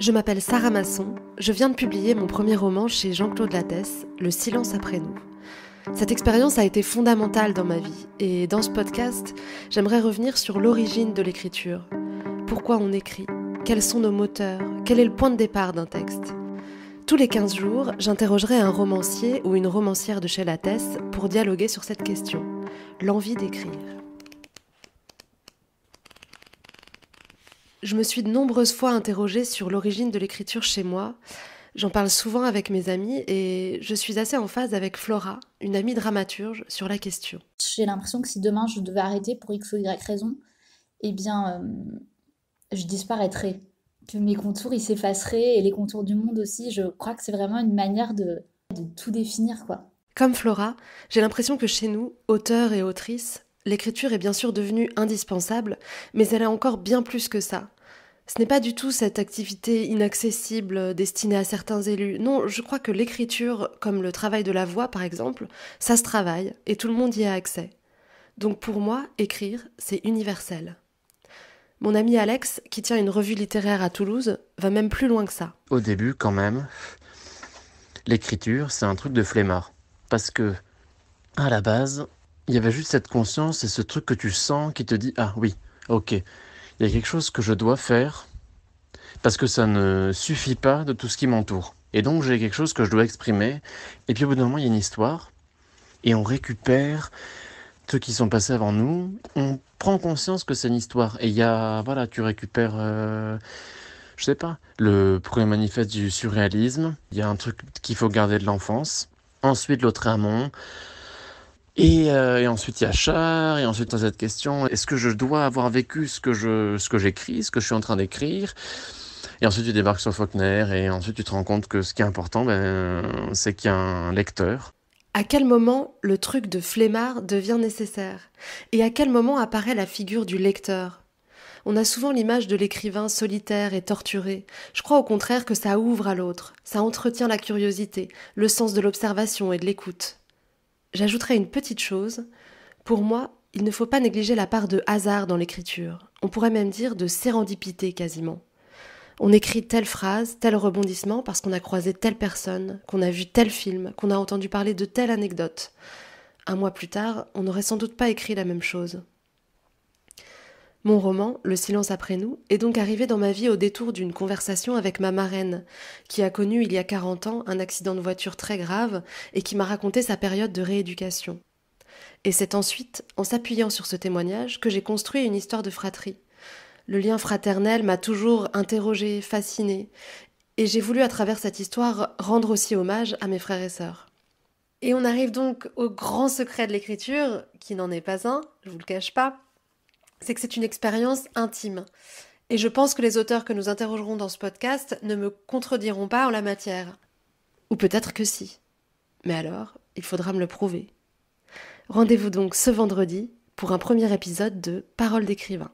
Je m'appelle Sarah Masson, je viens de publier mon premier roman chez Jean-Claude Lattès, Le silence après nous. Cette expérience a été fondamentale dans ma vie et dans ce podcast, j'aimerais revenir sur l'origine de l'écriture. Pourquoi on écrit ? Quels sont nos moteurs ? Quel est le point de départ d'un texte ? Tous les 15 jours, j'interrogerai un romancier ou une romancière de chez Lattès pour dialoguer sur cette question, l'envie d'écrire. Je me suis de nombreuses fois interrogée sur l'origine de l'écriture chez moi. J'en parle souvent avec mes amis et je suis assez en phase avec Flora, une amie dramaturge, sur la question. J'ai l'impression que si demain je devais arrêter pour X ou Y raison, je disparaîtrais. Que mes contours, ils s'effaceraient et les contours du monde aussi. Je crois que c'est vraiment une manière de tout définir, quoi. Comme Flora, j'ai l'impression que chez nous, auteurs et autrices, l'écriture est bien sûr devenue indispensable, mais elle est encore bien plus que ça. Ce n'est pas du tout cette activité inaccessible destinée à certains élus. Non, je crois que l'écriture, comme le travail de la voix par exemple, ça se travaille et tout le monde y a accès. Donc pour moi, écrire, c'est universel. Mon ami Alex, qui tient une revue littéraire à Toulouse, va même plus loin que ça. Au début, quand même, l'écriture, c'est un truc de flemmard. Parce que, à la base, il y avait juste cette conscience et ce truc que tu sens qui te dit « Ah oui, ok, il y a quelque chose que je dois faire parce que ça ne suffit pas de tout ce qui m'entoure. Et donc, j'ai quelque chose que je dois exprimer. Et puis, au bout d'un moment, il y a une histoire et on récupère ceux qui sont passés avant nous. On prend conscience que c'est une histoire. Et il y a, voilà, tu récupères... je sais pas, le premier manifeste du surréalisme, il y a un truc qu'il faut garder de l'enfance. Ensuite, l'autre amont. Et ensuite, il y a Char. Et ensuite, cette question, est-ce que je dois avoir vécu ce que j'écris, ce que je suis en train d'écrire ? Et ensuite, tu débarques sur Faulkner. Et ensuite, tu te rends compte que ce qui est important, c'est qu'il y a un lecteur. À quel moment le truc de flemmard devient nécessaire ? Et à quel moment apparaît la figure du lecteur ? On a souvent l'image de l'écrivain solitaire et torturé. Je crois au contraire que ça ouvre à l'autre, ça entretient la curiosité, le sens de l'observation et de l'écoute. J'ajouterai une petite chose. Pour moi, il ne faut pas négliger la part de hasard dans l'écriture. On pourrait même dire de sérendipité quasiment. On écrit telle phrase, tel rebondissement parce qu'on a croisé telle personne, qu'on a vu tel film, qu'on a entendu parler de telle anecdote. Un mois plus tard, on n'aurait sans doute pas écrit la même chose. Mon roman, Le silence après nous, est donc arrivé dans ma vie au détour d'une conversation avec ma marraine, qui a connu il y a 40 ans un accident de voiture très grave et qui m'a raconté sa période de rééducation. Et c'est ensuite, en s'appuyant sur ce témoignage, que j'ai construit une histoire de fratrie. Le lien fraternel m'a toujours interrogée, fascinée, et j'ai voulu à travers cette histoire rendre aussi hommage à mes frères et sœurs. Et on arrive donc au grand secret de l'écriture, qui n'en est pas un, je vous le cache pas, c'est que c'est une expérience intime. Et je pense que les auteurs que nous interrogerons dans ce podcast ne me contrediront pas en la matière. Ou peut-être que si. Mais alors, il faudra me le prouver. Rendez-vous donc ce vendredi pour un premier épisode de Paroles d'écrivain.